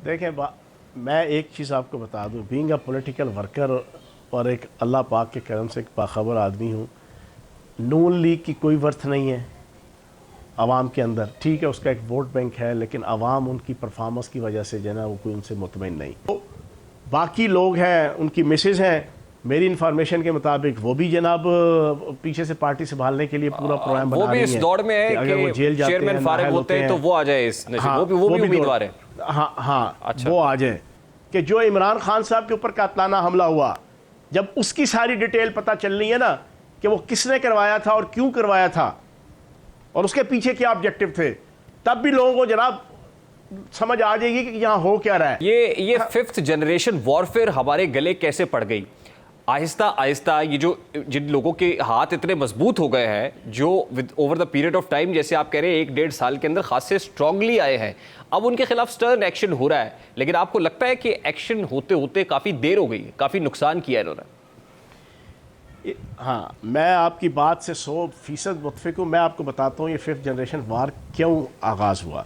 देखें, मैं एक चीज़ आपको बता दूं, बीइंग अ पॉलिटिकल वर्कर और एक अल्लाह पाक के करम से एक बाखबर आदमी हूँ। नून लीग की कोई वर्थ नहीं है आवाम के अंदर। ठीक है, उसका एक वोट बैंक है, लेकिन आवाम उनकी परफॉर्मेंस की वजह से जो है ना, वो कोई उनसे मुतमिन नहीं। तो बाकी लोग हैं, उनकी मिसेज हैं, मेरी इंफॉर्मेशन के मुताबिक वो भी जनाब पीछे से पार्टी संभालने के लिए पूरा प्रोग्राम बना वो भी रही इस हैं दौड़ में है कि अगर वो जेल जाते चेयरमैन हैं, फारिग नाअहल होते हैं तो वो आ जाए इस नशे। हाँ, वो भी उम्मीदवार है। हाँ हाँ, अच्छा। वो आ जाए कि जो इमरान खान साहब के ऊपर कातलाना हमला हुआ, जब उसकी सारी डिटेल पता चलनी है ना कि वो किसने करवाया था और क्यों करवाया था और उसके पीछे क्या ऑब्जेक्टिव थे, तब भी लोगों को जनाब समझ आ जाएगी कि यहाँ हो क्या रहा है। ये फिफ्थ जनरेशन वॉरफेयर हमारे गले कैसे पड़ गई आहिस्ता आहिस्ता। ये जो जिन लोगों के हाथ इतने मजबूत हो गए हैं, जो with over the period of time, जैसे आप कह रहे हैं 1-1.5 साल के अंदर खासे स्ट्रांगली आए हैं, अब उनके खिलाफ स्टर्न एक्शन हो रहा है। लेकिन आपको लगता है कि एक्शन होते होते काफी देर हो गई, काफी नुकसान किया इन्होंने? हाँ, मैं आपकी बात से 100% मुत्फिक हूँ। मैं आपको बताता हूँ ये फिफ्थ जनरेशन वार क्यों आगाज़ हुआ।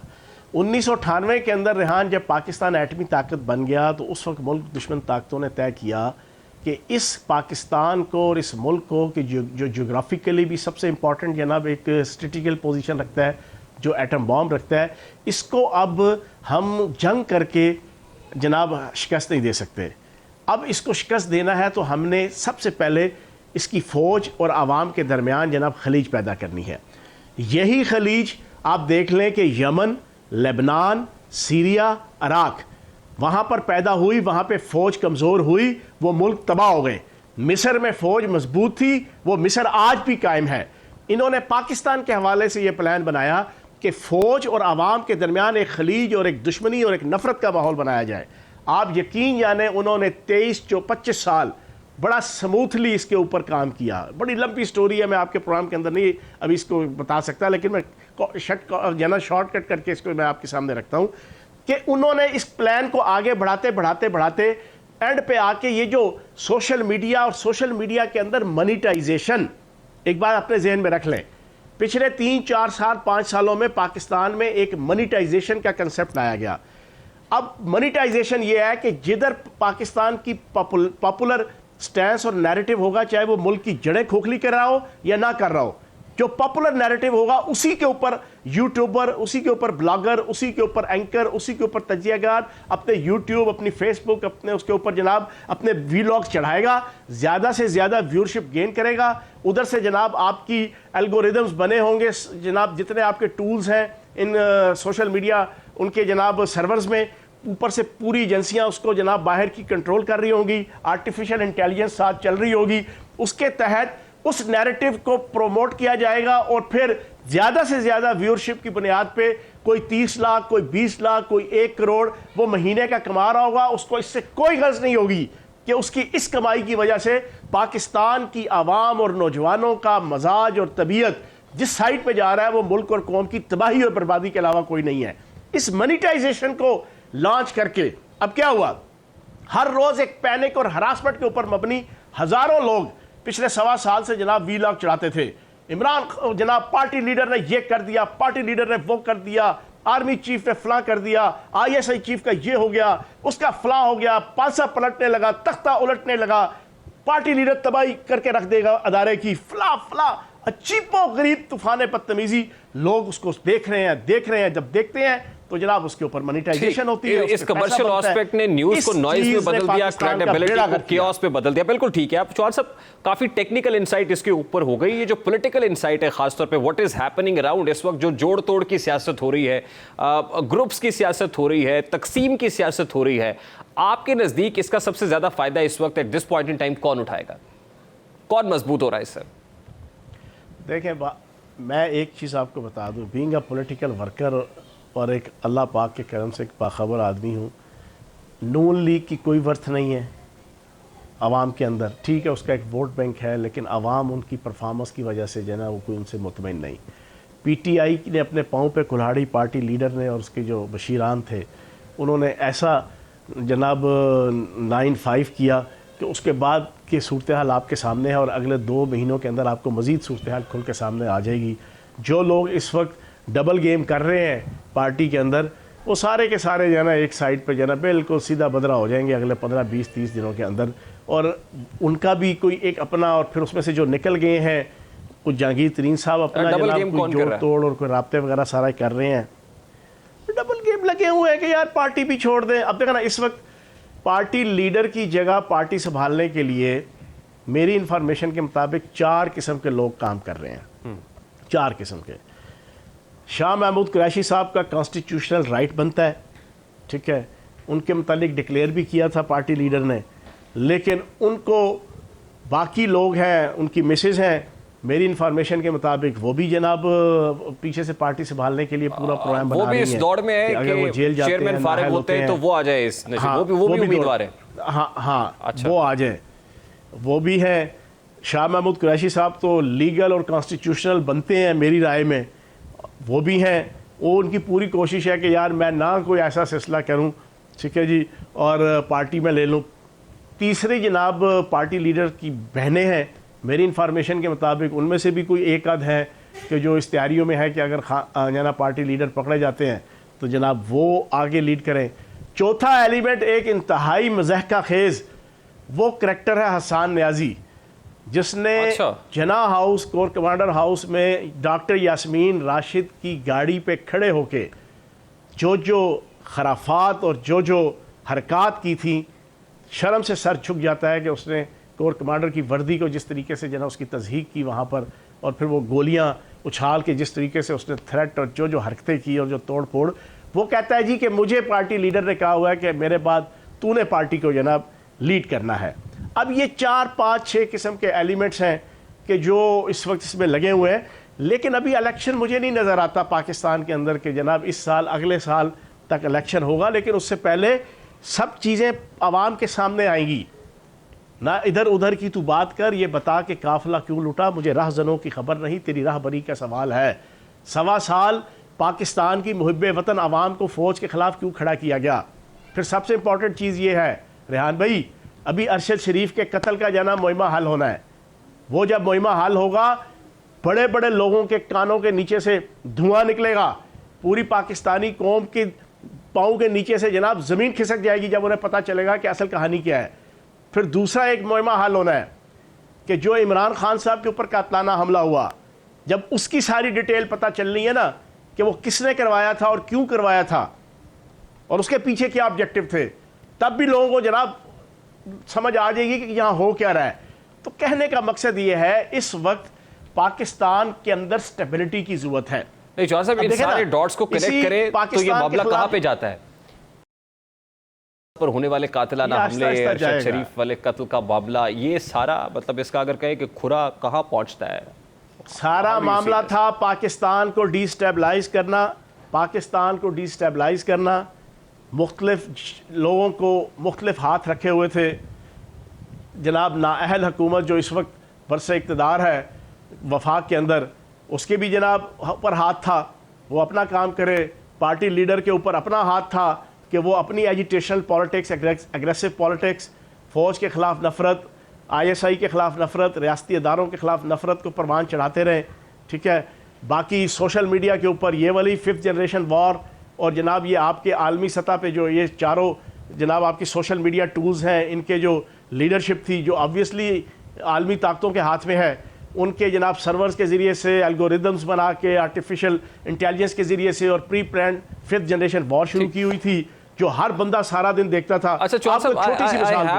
1998 के अंदर रेहान जब पाकिस्तान एटमी ताकत बन गया, तो उस वक्त मुल्क दुश्मन ताकतों ने तय किया कि इस पाकिस्तान को और इस मुल्क को कि जो जोग्राफिकली भी सबसे इम्पॉर्टेंट जनाब एक स्ट्रेटिकल पोजीशन रखता है, जो एटम बॉम्ब रखता है, इसको अब हम जंग करके जनाब शिकस्त नहीं दे सकते। अब इसको शिकस्त देना है तो हमने सबसे पहले इसकी फ़ौज और आवाम के दरमियान जनाब खलीज पैदा करनी है। यही खलीज आप देख लें कि यमन, लेबनान, सीरिया, इराक, वहाँ पर पैदा हुई, वहाँ पे फ़ौज कमज़ोर हुई, वो मुल्क तबाह हो गए। मिस्र में फ़ौज मजबूत थी, वो मिस्र आज भी कायम है। इन्होंने पाकिस्तान के हवाले से ये प्लान बनाया कि फ़ौज और आवाम के दरमियान एक खलीज और एक दुश्मनी और एक नफ़रत का माहौल बनाया जाए। आप यकीन जाने, उन्होंने 25 साल बड़ा स्मूथली इसके ऊपर काम किया। बड़ी लंबी स्टोरी है, मैं आपके प्रोग्राम के अंदर नहीं अभी इसको बता सकता, लेकिन मैं शॉर्टकट करके इसको मैं आपके सामने रखता हूँ कि उन्होंने इस प्लान को आगे बढ़ाते बढ़ाते बढ़ाते एंड पे आके ये जो सोशल मीडिया और सोशल मीडिया के अंदर मनीटाइजेशन, एक बात अपने जहन में रख लें, पिछले 3-4 साल 5 सालों में पाकिस्तान में एक मनीटाइजेशन का कंसेप्ट लाया गया। अब मनीटाइजेशन ये है कि जिधर पाकिस्तान की पॉपुलर स्टैंस और नैरेटिव होगा, चाहे वो मुल्क की जड़ें खोखली कर रहा हो या ना कर रहा हो, जो पॉपुलर नैरेटिव होगा उसी के ऊपर यूट्यूबर, उसी के ऊपर ब्लॉगर, उसी के ऊपर एंकर, उसी के ऊपर तजियागार अपने यूट्यूब, अपनी फेसबुक, अपने उसके ऊपर जनाब अपने वीलॉग्स चढ़ाएगा, ज़्यादा से ज़्यादा व्यूअरशिप गेन करेगा। उधर से जनाब आपकी एल्गोरिदम्स बने होंगे, जनाब जितने आपके टूल्स हैं इन सोशल मीडिया उनके जनाब सर्वर्स में, ऊपर से पूरी एजेंसियां उसको जनाब बाहर की कंट्रोल कर रही होंगी, आर्टिफिशियल इंटेलिजेंस साथ चल रही होगी, उसके तहत उस नैरेटिव को प्रोमोट किया जाएगा और फिर ज़्यादा से ज़्यादा व्यूअरशिप की बुनियाद पे कोई 30 लाख, कोई 20 लाख, कोई 1 करोड़ वो महीने का कमा रहा होगा। उसको इससे कोई गर्ज नहीं होगी कि उसकी इस कमाई की वजह से पाकिस्तान की आवाम और नौजवानों का मजाज और तबीयत जिस साइड पे जा रहा है वो मुल्क और कौम की तबाही और बर्बादी के अलावा कोई नहीं है। इस मनीटाइजेशन को लॉन्च करके अब क्या हुआ, हर रोज एक पैनिक और हरासमेंट के ऊपर मबनी हजारों लोग पिछले 1.25 साल से जनाब वीलॉग चढ़ाते थे। इमरान जनाब पार्टी लीडर ने ये कर दिया, पार्टी लीडर ने वो कर दिया, आर्मी चीफ ने फला कर दिया, ISI चीफ का ये हो गया, उसका फला हो गया, पांसा पलटने लगा, तख्ता उलटने लगा, पार्टी लीडर तबाही करके रख देगा अदारे की, फला फला अजीबो गरीब तूफान बदतमीजी। लोग उसको देख रहे हैं, जब देखते हैं तो जनाब उसके ऊपर मनीटाइजेशन होती है। इस कमर्शियल एस्पेक्ट ने न्यूज़ को नॉइज में बदल दिया, क्रेडिबिलिटी को कियोस पे बदल दिया। बिल्कुल ठीक है। आप चौहान साहब काफी टेक्निकल इंसाइट इसके ऊपर हो गई। ये जो पॉलिटिकल इंसाइट है खासतौर पे व्हाट इज हैपनिंग अराउंड इस वक्त, जो जोड़ तोड़ की सियासत हो रही है, ग्रुप्स की सियासत हो रही है, तकसीम की सियासत हो रही है, आपके नजदीक इसका सबसे ज्यादा फायदा इस वक्त at this point in time कौन उठाएगा, कौन मजबूत हो रहा है इससे? देखें, मैं एक चीज़ आपको बता दूं, बीइंग अ पॉलिटिकल वर्कर और एक अल्लाह पाक के करम से एक बाखबर आदमी हूँ, नून लीग की कोई वर्थ नहीं है आवाम के अंदर। ठीक है, उसका एक वोट बैंक है, लेकिन आवाम उनकी परफॉर्मेंस की वजह से जो है ना, वो कोई उनसे मुतमिन नहीं। PTI ने अपने पाँव पे कुल्हाड़ी, पार्टी लीडर ने और उसके जो बशीरान थे, उन्होंने ऐसा जनाब 9-5 किया कि उसके बाद की सूरत हाल आपके सामने है और अगले 2 महीनों के अंदर आपको मज़ीद सूरत हाल खुल के सामने आ जाएगी। जो लोग इस वक्त डबल गेम कर रहे हैं पार्टी के अंदर, वो सारे के सारे जो है ना एक साइड पे जो है ना बिल्कुल सीधा बदरा हो जाएंगे अगले 15, 20, 30 दिनों के अंदर। और उनका भी कोई एक अपना, और फिर उसमें से जो निकल गए हैं कुछ जहांगीर तरीन साहब अपना डबल जनाब गेम कोई कौन कर जोड़ रहा है? तोड़ और कोई राब्ते वगैरह सारा कर रहे हैं। डबल गेम लगे हुए हैं कि यार पार्टी भी छोड़ दें। अब देखा ना इस वक्त पार्टी लीडर की जगह पार्टी संभालने के लिए मेरी इंफॉर्मेशन के मुताबिक 4 किस्म के लोग काम कर रहे हैं। 4 किस्म के। शाह महमूद कुरैशी साहब का कॉन्स्टिट्यूशनल राइट बनता है, ठीक है, उनके मुतालिक डिक्लेयर भी किया था पार्टी लीडर ने, लेकिन उनको बाकी लोग हैं, उनकी मिसेज हैं, मेरी इंफॉर्मेशन के मुताबिक वो भी जनाब पीछे से पार्टी संभालने के लिए पूरा प्रोग्राम बना वो भी रही इस हैं दौड़ में है कि अगर वो जेल कि जाते चेयरमैन हैं, फारिग नाअहल होते हैं तो वो आ जाए इस नशे, हाँ, वो भी उम्मीदवार है। हाँ हाँ, अच्छा। वो आ जाए, वो भी हैं। शाह महमूद कुरैशी साहब तो लीगल और कॉन्स्टिट्यूशनल बनते हैं मेरी राय में, वो भी हैं। वो उनकी पूरी कोशिश है कि यार मैं ना कोई ऐसा सिलसिला करूं, ठीक है जी, और पार्टी में ले लूं। तीसरी जनाब पार्टी लीडर की बहनें हैं मेरी इंफॉर्मेशन के मुताबिक, उनमें से भी कोई एक आध है कि जो इस तैयारियों में है कि अगर जना पार्टी लीडर पकड़े जाते हैं तो जनाब वो आगे लीड करें। चौथा एलिमेंट एक इंतहाई मज़हका खेज़ वो करैक्टर है हसन न्याजी, जिसने अच्छा। जना हाउस कोर कमांडर हाउस में डॉक्टर यास्मीन राशिद की गाड़ी पे खड़े होके जो जो खराफात और जो जो हरकत की थी, शर्म से सर झुक जाता है कि उसने कोर कमांडर की वर्दी को जिस तरीके से जना उसकी तज़हीक की वहाँ पर, और फिर वो गोलियाँ उछाल के जिस तरीके से उसने थ्रेट और जो जो हरकतें की और जो तोड़ फोड़, वो कहता है जी कि मुझे पार्टी लीडर ने कहा हुआ है कि मेरे बाद तूने पार्टी को जनाब लीड करना है। अब ये 4, 5, 6 किस्म के एलिमेंट्स हैं कि जो इस वक्त इसमें लगे हुए हैं, लेकिन अभी इलेक्शन मुझे नहीं नज़र आता पाकिस्तान के अंदर कि जनाब इस साल अगले साल तक इलेक्शन होगा, लेकिन उससे पहले सब चीज़ें आवाम के सामने आएंगी। ना इधर उधर की तू बात कर, ये बता कि काफिला क्यों लुटा, मुझे राहजनों की खबर नहीं, तेरी राहबरी का सवाल है। 1.25 साल पाकिस्तान की मुहिब्बे वतन आवाम को फ़ौज के ख़िलाफ़ क्यों खड़ा किया गया। फिर सबसे इंपॉर्टेंट चीज़ ये है रेहान भाई, अभी अरशद शरीफ के कत्ल का जाना मुहिमा हल होना है। वो जब मुहिमा हल होगा, बड़े बड़े लोगों के कानों के नीचे से धुआं निकलेगा, पूरी पाकिस्तानी कौम के पाँव के नीचे से जनाब ज़मीन खिसक जाएगी जब उन्हें पता चलेगा कि असल कहानी क्या है। फिर दूसरा एक मुहिमा हल होना है कि जो इमरान खान साहब के ऊपर कातलाना हमला हुआ, जब उसकी सारी डिटेल पता चलनी है ना कि वो किसने करवाया था और क्यों करवाया था और उसके पीछे क्या ऑब्जेक्टिव थे, तब भी लोगों को जनाब समझ आ जाएगी कि यहाँ हो क्या रहा है। तो कहने का मकसद ये है, इस वक्त पाकिस्तान के अंदर स्टेबिलिटी की जरूरत है। नहीं जौहर साहब, इन सारे डॉट्स को कनेक्ट करें तो ये मामला कहाँ पे जाता है? पर होने वाले कातिलाना हमले, अरशद शरीफ वाले कत्ल का मामला, ये सारा मतलब इसका अगर कहें कि खुरा कहाँ पहुँचता है? सारा मामला था पाकिस्तान को डिस्टेबलाइज करना, पाकिस्तान को डिस्टेबलाइज करना। मुख्तलिफ लोगों को मुख्तलिफ हाथ रखे हुए थे। जनाब नाअहल हुकूमत जो इस वक्त बरसे इक़्तिदार है वफाक के अंदर, उसके भी जनाब ऊपर हाथ था, वो अपना काम करे। पार्टी लीडर के ऊपर अपना हाथ था कि वो अपनी एजिटेशनल पॉलिटिक्स, एग्रेसिव पॉलिटिक्स, फ़ौज के ख़िलाफ़ नफ़रत, ISI के ख़िलाफ़ नफ़रत, रियासती अदारों के ख़िलाफ़ नफ़रत को परवान चढ़ाते रहे, ठीक है। बाकी सोशल मीडिया के ऊपर ये वाली 5th जनरेशन वॉर, और जनाब ये आपके आलमी सतह पे जो ये चारों जनाब आपकी सोशल मीडिया टूल्स हैं, इनके जो लीडरशिप थी जो ऑब्वियसली आलमी ताकतों के हाथ में है, उनके जनाब सर्वर्स के ज़रिए से एल्गोरिदम्स बना के आर्टिफिशियल इंटेलिजेंस के ज़रिए से और pre planned 5th generation war शुरू की हुई थी जो हर बंदा सारा दिन देखता था। अच्छा, आपको छोटी सी मिसाल दूं।